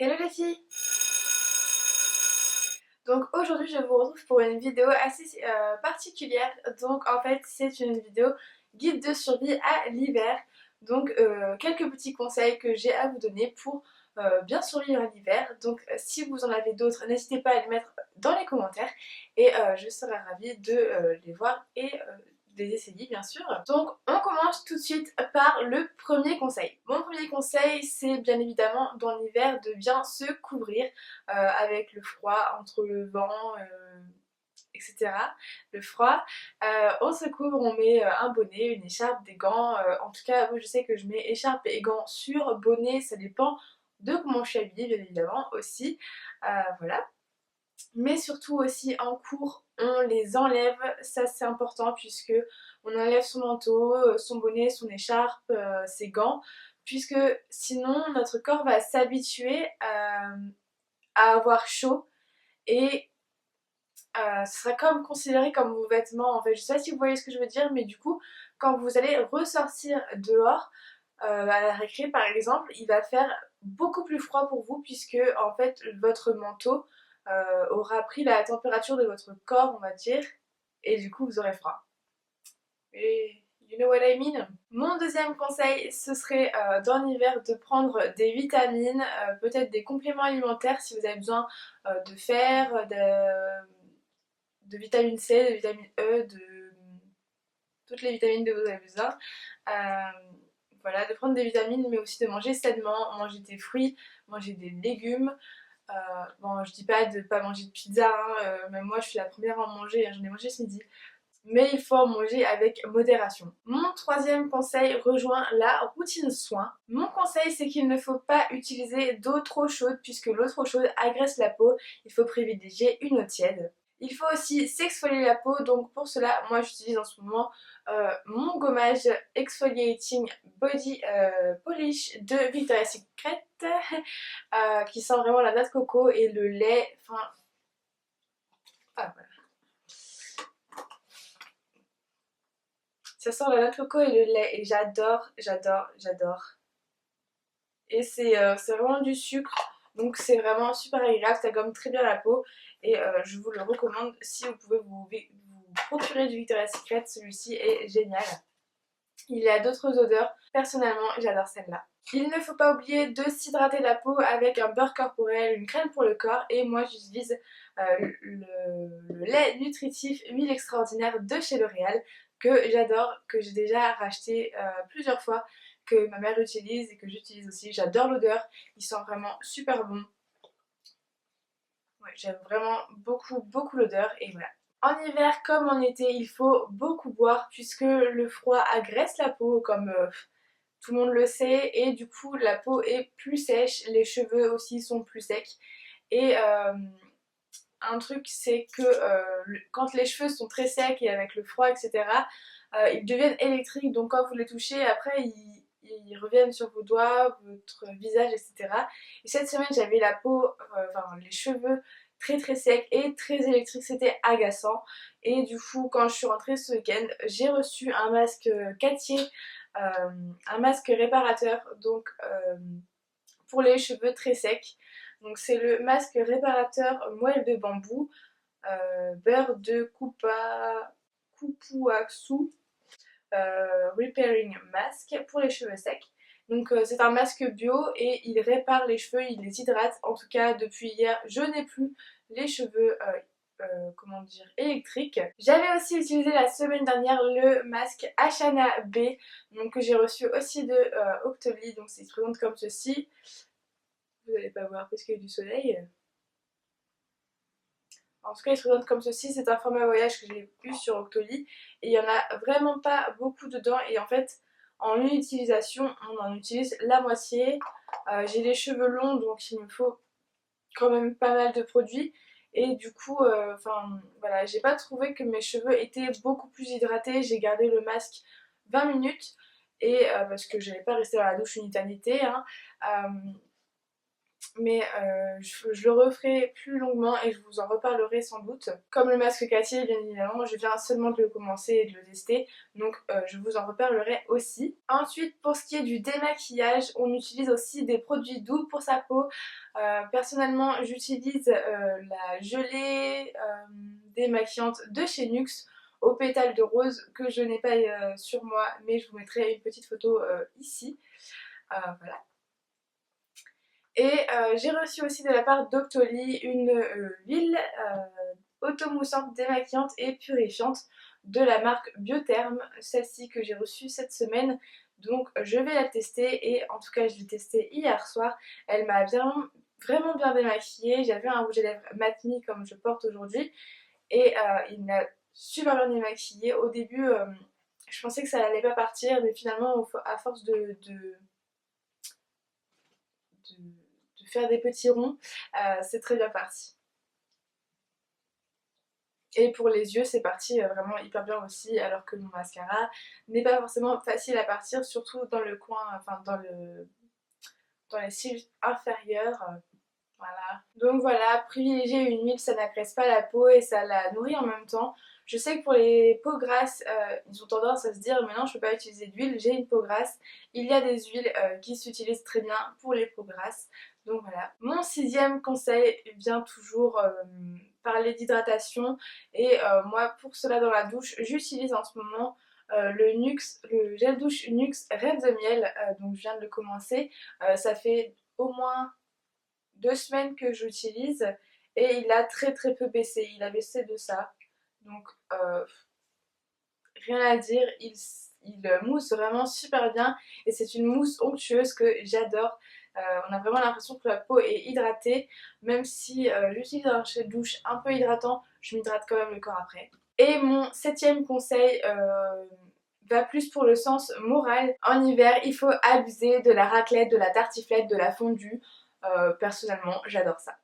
Hello les filles! Donc aujourd'hui je vous retrouve pour une vidéo assez particulière. Donc en fait c'est une vidéo guide de survie à l'hiver. Donc quelques petits conseils que j'ai à vous donner pour bien survivre à l'hiver. Donc si vous en avez d'autres, n'hésitez pas à les mettre dans les commentaires et je serai ravie de les voir et de les essayer bien sûr. Donc on commence tout de suite par le premier conseil. Mon premier conseil c'est bien évidemment dans l'hiver de bien se couvrir avec le froid, entre le vent, etc. Le froid, on se couvre, on met un bonnet, une écharpe, des gants. En tout cas, moi je sais que je mets écharpe et gants sur bonnet, ça dépend de comment je suis habillée, bien évidemment aussi. Voilà. Mais surtout aussi en cours, on les enlève, ça c'est important puisque on enlève son manteau, son bonnet, son écharpe, ses gants, puisque sinon notre corps va s'habituer à avoir chaud et ce sera comme considéré comme vos vêtements en fait. Je sais pas si vous voyez ce que je veux dire, mais du coup quand vous allez ressortir dehors à la récré par exemple, il va faire beaucoup plus froid pour vous puisque en fait votre manteau aura pris la température de votre corps on va dire et du coup vous aurez froid. Et you know what I mean? Mon deuxième conseil, ce serait dans l'hiver de prendre des vitamines, peut-être des compléments alimentaires si vous avez besoin de fer, de vitamine C, de vitamine E, de toutes les vitamines dont vous avez besoin. Voilà, de prendre des vitamines mais aussi de manger sainement, manger des fruits, manger des légumes. Bon, je dis pas de pas manger de pizza, hein, même moi je suis la première à en manger, hein, j'en ai mangé ce midi. Mais il faut en manger avec modération. Mon troisième conseil rejoint la routine soin. Mon conseil c'est qu'il ne faut pas utiliser d'eau trop chaude puisque l'eau trop chaude agresse la peau. Il faut privilégier une eau tiède. Il faut aussi s'exfolier la peau, donc pour cela, moi j'utilise en ce moment mon gommage Exfoliating Body Polish de Victoria's Secret qui sent vraiment la noix de coco et le lait, enfin... Ah, voilà. Ça sent la noix de coco et le lait et j'adore, j'adore, j'adore. Et c'est vraiment du sucre, donc c'est vraiment super agréable, ça gomme très bien la peau et je vous le recommande si vous pouvez vous procurer du Victoria's Secret, celui-ci est génial. Il y a d'autres odeurs, personnellement j'adore celle-là. Il ne faut pas oublier de s'hydrater la peau avec un beurre corporel, une crème pour le corps et moi j'utilise le lait nutritif huile extraordinaire de chez L'Oréal que j'adore, que j'ai déjà racheté plusieurs fois, que ma mère utilise et que j'utilise aussi. J'adore l'odeur, il sent vraiment super bon. Ouais, j'aime vraiment beaucoup l'odeur et voilà. En hiver comme en été, il faut beaucoup boire puisque le froid agresse la peau comme tout le monde le sait et du coup la peau est plus sèche, les cheveux aussi sont plus secs et un truc c'est que quand les cheveux sont très secs et avec le froid etc ils deviennent électriques donc quand vous les touchez après ils reviennent sur vos doigts, votre visage etc. Et cette semaine j'avais la peau, enfin les cheveux très secs et très électriques, c'était agaçant et du coup quand je suis rentrée ce week-end j'ai reçu un masque Cartier, un masque réparateur donc pour les cheveux très secs. Donc c'est le masque réparateur moelle de bambou, beurre de Kupuaksu Repairing Mask pour les cheveux secs. Donc c'est un masque bio et il répare les cheveux, il les hydrate. En tout cas depuis hier je n'ai plus les cheveux comment dire, électriques. J'avais aussi utilisé la semaine dernière le masque Ashana B, donc que j'ai reçu aussi de Octoly, donc c'est présente comme ceci. Vous n'allez pas voir parce qu'il y a du soleil. En tout cas, il se présente comme ceci. C'est un format voyage que j'ai eu sur Octoly. Et il n'y en a vraiment pas beaucoup dedans. Et en fait, en une utilisation, on en utilise la moitié. J'ai les cheveux longs, donc il me faut quand même pas mal de produits. Et du coup, enfin voilà, j'ai pas trouvé que mes cheveux étaient beaucoup plus hydratés. J'ai gardé le masque 20 minutes. Et parce que je n'allais pas rester dans la douche une éternité. Hein. mais je le referai plus longuement et je vous en reparlerai sans doute. Comme le masque Cathy, bien évidemment, je viens seulement de le commencer et de le tester, donc je vous en reparlerai aussi. Ensuite, pour ce qui est du démaquillage, on utilise aussi des produits doux pour sa peau. Personnellement, j'utilise la gelée démaquillante de chez NYX aux pétales de rose que je n'ai pas sur moi, mais je vous mettrai une petite photo ici. Voilà. Et j'ai reçu aussi de la part d'Octoly une huile automoussante, démaquillante et purifiante de la marque Biotherm, celle-ci que j'ai reçue cette semaine. Donc je vais la tester et en tout cas je l'ai testée hier soir. Elle m'a vraiment bien démaquillée. J'avais un rouge à lèvres mat me comme je porte aujourd'hui et il m'a super bien démaquillée. Au début je pensais que ça n'allait pas partir, mais finalement à force de faire des petits ronds, c'est très bien parti. Et pour les yeux, c'est parti vraiment hyper bien aussi, alors que mon mascara n'est pas forcément facile à partir, surtout dans le coin, enfin dans les cils inférieurs. Voilà. Donc voilà, privilégier une huile, ça n'agresse pas la peau et ça la nourrit en même temps. Je sais que pour les peaux grasses, ils ont tendance à se dire mais non, je peux pas utiliser d'huile, j'ai une peau grasse. Il y a des huiles qui s'utilisent très bien pour les peaux grasses. Donc voilà. Mon sixième conseil vient toujours parler d'hydratation et moi pour cela dans la douche, j'utilise en ce moment le gel douche NYX Rêve de Miel, donc je viens de le commencer. Ça fait au moins 2 semaines que j'utilise et il a très peu baissé, il a baissé de ça, donc rien à dire, il mousse vraiment super bien et c'est une mousse onctueuse que j'adore. On a vraiment l'impression que la peau est hydratée, même si j'utilise un gel douche un peu hydratant, je m'hydrate quand même le corps après. Et mon septième conseil va plus pour le sens moral. En hiver, il faut abuser de la raclette, de la tartiflette, de la fondue. Personnellement, j'adore ça.